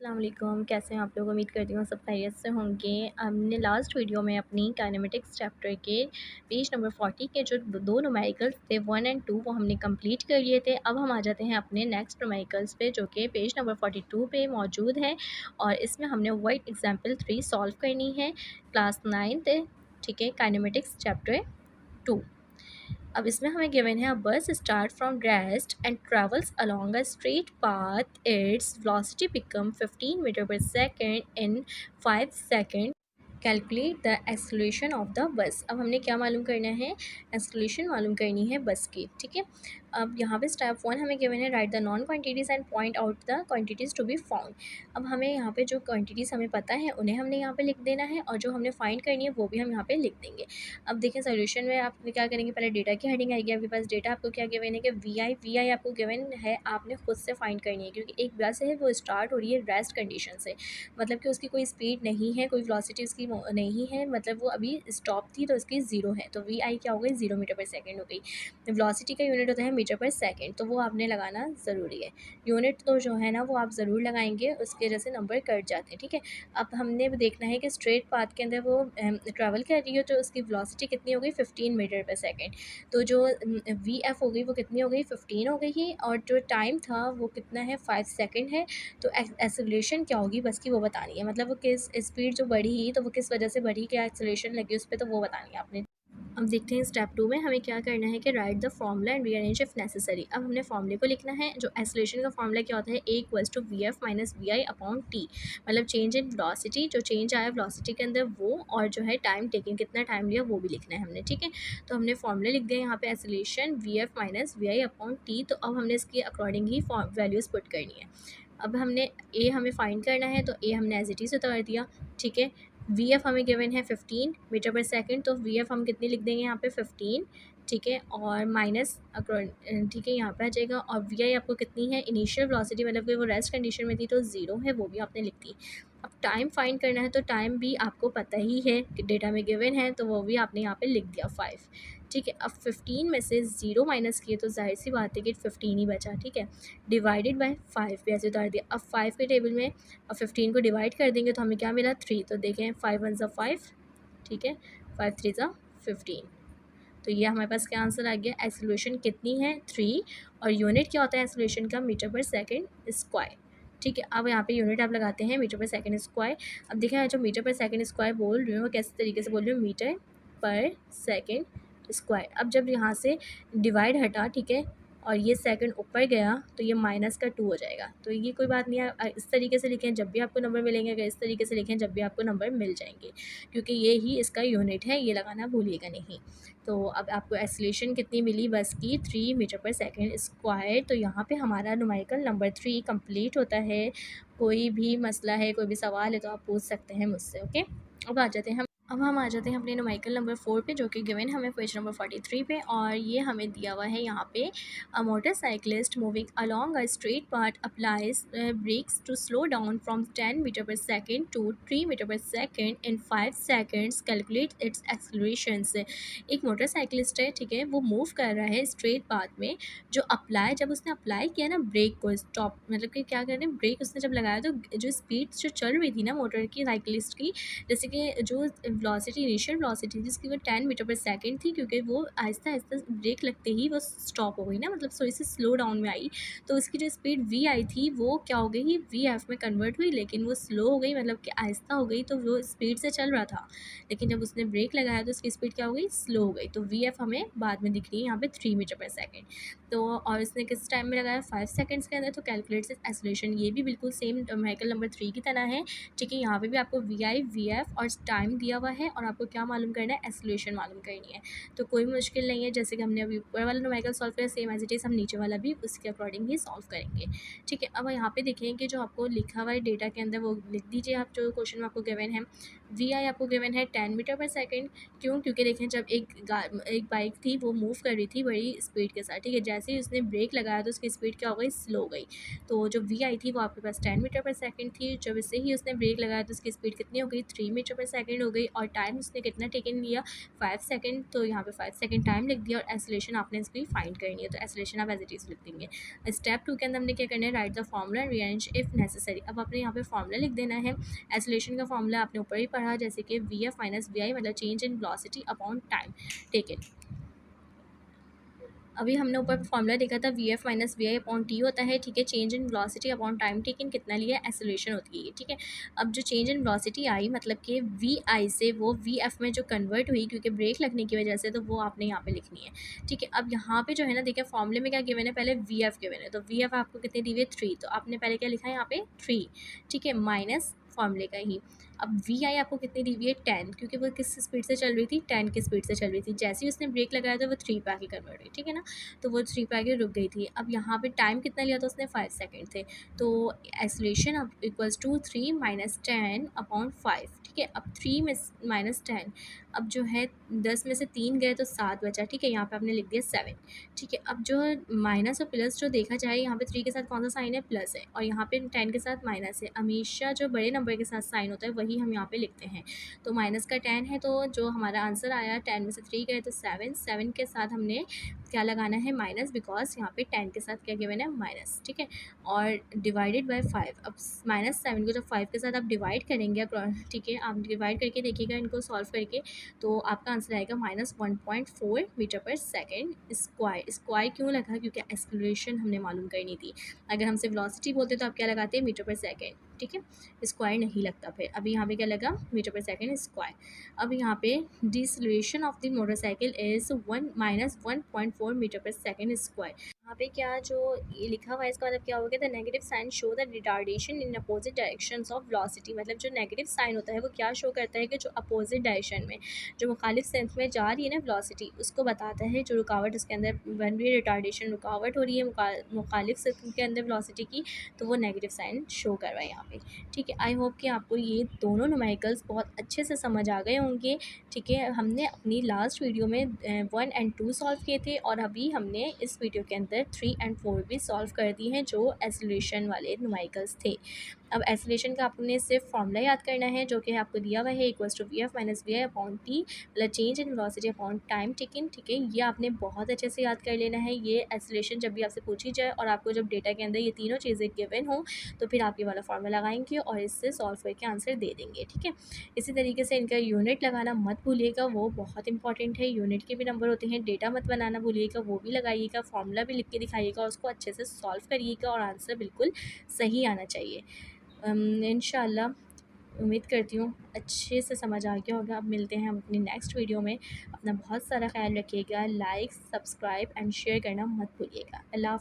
अस्सलाम वालेकुम, कैसे हैं आप लोग। उम्मीद करती हूँ सब खैरियत से होंगे। हमने लास्ट वीडियो में अपनी काइनेमेटिक्स चैप्टर के पेज नंबर 40 के जो दो न्यूमेरिकल्स थे 1 एंड 2 वो हमने कंप्लीट कर लिए थे। अब हम आ जाते हैं अपने नेक्स्ट न्यूमेरिकल्स पे जो कि पेज नंबर 42 पे मौजूद है और इसमें हमने वाइट एग्जाम्पल 3 सॉल्व करनी है। क्लास 9th, ठीक है, काइनेमेटिक्स चैप्टर 2। अब इसमें हमें गिवन है, a bus start from rest and travels along a straight path, its velocity become 15 metre per second in 5 second, calculate the acceleration of the bus. अब हमने क्या मालूम करना है, एक्सेलरेशन मालूम करनी है बस की, ठीक है। अब यहाँ पे स्टेप 1 हमें गिवन है, write the known quantities and point out the quantities to be found. अब हमें यहाँ पे जो क्वांटिटीज़ हमें पता है उन्हें हमने यहाँ पे लिख देना है और जो हमने फाइंड करनी है वो भी हम यहाँ पे लिख देंगे। अब देखें सोल्यूशन में आप क्या करेंगे, पहले डेटा की हेडिंग आएगी आपके पास। डेटा आपको क्या गिवन है कि वी आई आपको गिवन है, आपने खुद से फाइंड करनी है क्योंकि एक बस है वो स्टार्ट हो रही है रेस्ट कंडीशन से, मतलब कि उसकी कोई स्पीड नहीं है, कोई वेलोसिटी उसकी नहीं है, मतलब वो अभी स्टॉप थी तो उसकी ज़ीरो है, तो वी आई क्या हो गई, 0 मीटर पर सेकेंड हो गई। वेलोसिटी का यूनिट होता है मीटर पर सेकेंड, तो वो आपने लगाना ज़रूरी है। यूनिट तो जो है ना वो आप ज़रूर लगाएंगे, उसकी वजह से नंबर कट जाते हैं, ठीक है। अब हमने देखना है कि स्ट्रेट पाथ के अंदर वो ट्रैवल कर रही है तो उसकी वेलोसिटी कितनी हो गई, 15 मीटर पर सेकेंड। तो जो वी एफ हो गई वो कितनी हो गई, 15 हो गई, और जो टाइम था वो कितना है, 5 सेकेंड है। तो एक्सेलरेशन क्या होगी बस की वो बतानी है, मतलब वो किस स्पीड जो बढ़ी तो वो किस वजह से बढ़ी, क्या एक्सेलरेशन लगी उस पर, तो वो बतानी है आपने। अब देखते हैं स्टेप 2 में हमें क्या करना है कि right the formula and rearrange if necessary. अब हमने फॉर्मूले को लिखना है। जो एक्सेलरेशन का फॉर्मूला क्या होता है, A equals to v f minus v i upon t, मतलब चेंज इन वेलोसिटी, जो चेंज आया वेलोसिटी के अंदर वो, और जो है टाइम टेकिंग कितना टाइम लिया वो भी लिखना है हमने, ठीक है। तो हमने फॉर्मूले लिख दिया यहाँ पे, acceleration v f minus v i upon t. तो अब हमने इसकी अकॉर्डिंग ही वैल्यूज़ पुट करनी है। अब हमने ए हमें फाइंड करना है तो ए हमने एज इट इज़ उतार दिया, ठीक है। वी एफ हमें गिवन है 15 मीटर पर सेकेंड, तो वी एफ हम कितनी लिख देंगे यहाँ पे, 15, ठीक है, और माइनस, ठीक है, यहाँ पे आ जाएगा। और वी आई आपको कितनी है, इनिशियल वेलोसिटी, मतलब कि वो रेस्ट कंडीशन में थी तो 0 है, वो भी आपने लिख दी। अब टाइम फाइंड करना है तो टाइम भी आपको पता ही है कि डेटा में गिवन है, तो वो भी आपने यहाँ पे लिख दिया 5, ठीक है। अब 15 में से 0 माइनस किए तो जाहिर सी बात है कि 15 ही बचा, ठीक है। डिवाइडेड बाय 5 भी ऐसे उतार दिया। अब 5 के टेबल में अब 15 को डिवाइड कर देंगे तो हमें क्या मिला, 3। तो देखें 5 1 ज़ा 5, ठीक है, 5 3 ज़ा 15। तो ये हमारे पास क्या आंसर आ गया, एक्सेलरेशन कितनी है, 3, और यूनिट क्या होता है एक्सेलरेशन का, मीटर पर सेकेंड स्क्वायर, ठीक है। अब यहाँ पे यूनिट आप लगाते हैं मीटर पर सेकेंड स्क्वायर। अब देखें जो मीटर पर सेकेंड स्क्वायर बोल रही हूँ वो कैसे तरीके से बोल रही हूँ, मीटर पर सेकेंड स्क्वायर। अब जब यहाँ से डिवाइड हटा, ठीक है, और ये सेकंड ऊपर गया तो ये माइनस का 2 हो जाएगा। तो ये कोई बात नहीं है, इस तरीके से लिखें जब भी आपको नंबर मिलेंगे, अगर इस तरीके से लिखें जब भी आपको नंबर मिल जाएंगे, क्योंकि ये ही इसका यूनिट है, ये लगाना भूलिएगा नहीं। तो अब आपको एक्सेलरेशन कितनी मिली बस की, 3 मीटर पर सेकेंड स्क्वायर। तो यहाँ पे हमारा न्यूमेरिकल नंबर 3 कंप्लीट होता है। कोई भी मसला है, कोई भी सवाल है तो आप पूछ सकते हैं मुझसे, ओके। अब हम आ जाते हैं अपने न्यूमेरिकल नंबर 4 पे जो कि गिवन हमें पेज नंबर 43 पे, और ये हमें दिया हुआ है यहाँ पे, a motorcyclist moving along a straight path applies brakes to slow down from 10 metre per second to 3 metre per second in 5 seconds, calculate its acceleration. एक मोटरसाइकिलिस्ट है, ठीक है, वो मूव कर रहा है स्ट्रेट पाथ में। जब उसने अप्लाई किया ना ब्रेक को, स्टॉप मतलब कि क्या कर रहे हैं, ब्रेक उसने जब लगाया तो जो स्पीड जो चल रही थी ना मोटर की, साइकिलिस्ट की, जैसे कि जो वेलोसिटी, इनिशियल वेलोसिटी जिसकी वो 10 मीटर पर सेकेंड थी, क्योंकि वो आहिस्ता आहिस्ता ब्रेक लगते ही वो स्टॉप हो गई ना, मतलब थोड़ी सी स्लो डाउन में आई, तो उसकी जो स्पीड वी आई थी वो क्या हो गई, वी एफ में कन्वर्ट हुई, लेकिन वो स्लो हो गई, मतलब कि आहिस्ता हो गई, तो वो स्पीड से चल रहा था, लेकिन जब उसने ब्रेक लगाया तो उसकी स्पीड क्या हो गई, स्लो हो गई। तो वी एफ हमें बाद में दिख रही है यहाँ पे 3 मीटर पर सेकेंड। तो और इसने किस टाइम में लगाया, 5 सेकेंड्स के अंदर। तो कैलकुलेट एक्सेलरेशन, ये भी बिल्कुल सेम न्यूमेरिकल नंबर 3 की तरह है, ठीक है। यहाँ पे भी आपको वी आई, वी एफ और टाइम दिया हुआ है, और आपको क्या मालूम करना है, एक्सेलरेशन मालूम करनी है। तो कोई मुश्किल नहीं है, जैसे कि हमने अभी ऊपर वाला न्यूमेरिकल सॉल्व किया सेम एज इट इज़ हम नीचे वाला भी उसके अकॉर्डिंग ही सॉल्व करेंगे, ठीक है। अब यहाँ पे देखें कि जो आपको लिखा हुआ है डेटा के अंदर वो लिख दीजिए आप, जो क्वेश्चन में आपको गिवन है। वी आई आपको गिवन है 10 मीटर पर सेकंड। क्यों? क्योंकि देखें जब एक बाइक थी वो मूव कर रही थी बड़ी स्पीड के साथ, ठीक है। जैसे ही उसने ब्रेक लगाया तो उसकी स्पीड क्या हो गई? स्लो हो गई। तो जो वी आई थी वो आपके पास 10 मीटर पर सेकंड थी। जब इससे ही उसने ब्रेक लगाया तो उसकी स्पीड कितनी हो गई? 3 मीटर पर सेकंड हो गई। और टाइम उसने कितना टेकन लिया? 5 सेकंड। तो यहाँ पे 5 सेकंड टाइम लिख दिया और एक्सेलरेशन आपने इसकी फाइंड करनी है, तो एक्सेलरेशन आप एज इट इज़ लिख देंगे। स्टेप 2 के अंदर हमने क्या करना है? Write the formula and rearrange if necessary. अब आपने यहाँ पे फार्मूला लिख देना है। एक्सेलरेशन का फार्मूला आपने ऊपर ही पढ़ा, जैसे कि v f minus v i मतलब change in velocity upon time taken. अभी हमने ऊपर फॉर्मूला देखा था v f minus v i upon t होता है, ठीक है। Change in velocity upon time taken कितना लिया? एक्सेलरेशन होती है ये, ठीक है। अब जो चेंज इन वेलोसिटी आई मतलब कि वी आई से वो वी एफ में जो कन्वर्ट हुई क्योंकि ब्रेक लगने की वजह से, तो वो आपने यहाँ पे लिखनी है, ठीक है। अब यहाँ पे जो है ना देखिए फॉर्मूले में क्या गिवन है? पहले वी एफ गिवन है, तो वी एफ आपको कितनी दी हुई है? 3। तो आपने पहले क्या लिखा है यहाँ पे? 3, ठीक है, माइनस फॉर्मूले का ही। अब वी आई आपको कितनी दी हुई है? 10, क्योंकि वो किस स्पीड से चल रही थी? 10 की स्पीड से चल रही थी। जैसे ही उसने ब्रेक लगाया तो वो 3 पे आके कन्वर्ट हुई, ठीक है ना। तो वो 3 पे आके रुक गई थी। अब यहाँ पे टाइम कितना लिया था उसने? 5 सेकंड थे। तो एक्सेलरेशन अब इक्वल्स टू 3 माइनस 10 अपॉन 5, ठीक है। अब 3 में माइनस 10, अब जो है 10 में से 3 गए तो 7 बचा, ठीक है। यहाँ पे आपने लिख दिया 7, ठीक है। अब जो माइनस और प्लस जो देखा जाए, यहाँ पे 3 के साथ कौन सा साइन है? प्लस है। और यहाँ पे 10 के साथ माइनस है। हमेशा जो बड़े नंबर के साथ साइन होता है वही हम यहाँ पे लिखते हैं। तो माइनस का 10 है, तो जो हमारा आंसर आया 10 में से 3 गए तो 7, 7 के साथ हमने क्या लगाना है? माइनस, बिकॉज यहाँ पे 10 के साथ क्या गिवन है? माइनस, ठीक है। और डिवाइडेड बाय 5। अब माइनस 7 को जब 5 के साथ आप डिवाइड करेंगे, ठीक है, आप डिवाइड करके देखिएगा इनको सॉल्व करके, तो आपका आंसर आएगा minus 1.4 metre per second square. Square क्यों लगा? क्योंकि एक्सेलरेशन हमने मालूम करनी थी। अगर हमसे वेलोसिटी बोलते तो आप क्या लगाते हैं? मीटर पर सेकेंड, ठीक है। स्क्वायर नहीं लगता फिर। अभी यहाँ पे क्या लगा? Metre per second square. अब यहाँ पे deceleration of the motorcycle is 1 - 1.4 metre per second square. यहाँ पे क्या जो ये लिखा हुआ है इसका मतलब क्या होगा? The negative sign show the retardation in opposite directions of velocity. मतलब जो नेगेटिव साइन होता है वो क्या शो करता है? कि जो अपोजिट डायरेक्शन में, जो मुखालिफ सेंस में जा रही है ना वेलोसिटी, उसको बताता है। जो रुकावट उसके अंदर बन रही है, रिटार्डेशन रुकावट हो रही है मुखालिफ सेंस के अंदर वेलोसिटी की, तो वो नेगेटिव साइन शो कर रहा है यहाँ पे, ठीक है। आई होप कि आपको ये दोनों न्यूमेरिकल्स बहुत अच्छे से समझ आ गए होंगे, ठीक है। हमने अपनी लास्ट वीडियो में 1 और 2 सॉल्व किए थे और अभी हमने इस वीडियो के अंदर 3 और 4 भी सॉल्व कर दी हैं, जो एक्सेलरेशन वाले न्यूमेरिकल्स थे। अब एक्सेलरेशन का आपने सिर्फ फॉर्मूला याद करना है, जो कि आपको दिया हुआ है, equals to v f minus v i upon t मतलब change in velocity upon time taken, ठीक है। ये आपने बहुत अच्छे से याद कर लेना है। ये एक्सेलरेशन जब भी आपसे पूछी जाए और आपको जब डेटा के अंदर ये तीनों चीज़ें गिवन हो, तो फिर आप ये वाला फॉर्मूला लगाएंगे और इससे सॉल्व करके आंसर दे देंगे, ठीक है। इसी तरीके से इनका यूनिट लगाना मत भूलिएगा, वो बहुत इंपॉर्टेंट है। यूनिट के भी नंबर होते हैं। डेटा मत बनाना भूलिएगा, वो भी लगाइएगा। फॉर्मूला भी लिख के दिखाइएगा, उसको अच्छे से सॉल्व करिएगा और आंसर बिल्कुल सही आना चाहिए। इंशाल्लाह उम्मीद करती हूँ अच्छे से समझ आ गया होगा। अब मिलते हैं हम अपनी नेक्स्ट वीडियो में। अपना बहुत सारा ख्याल रखिएगा। लाइक, सब्सक्राइब एंड शेयर करना मत भूलिएगा। अल्लाह हाफ़िज़।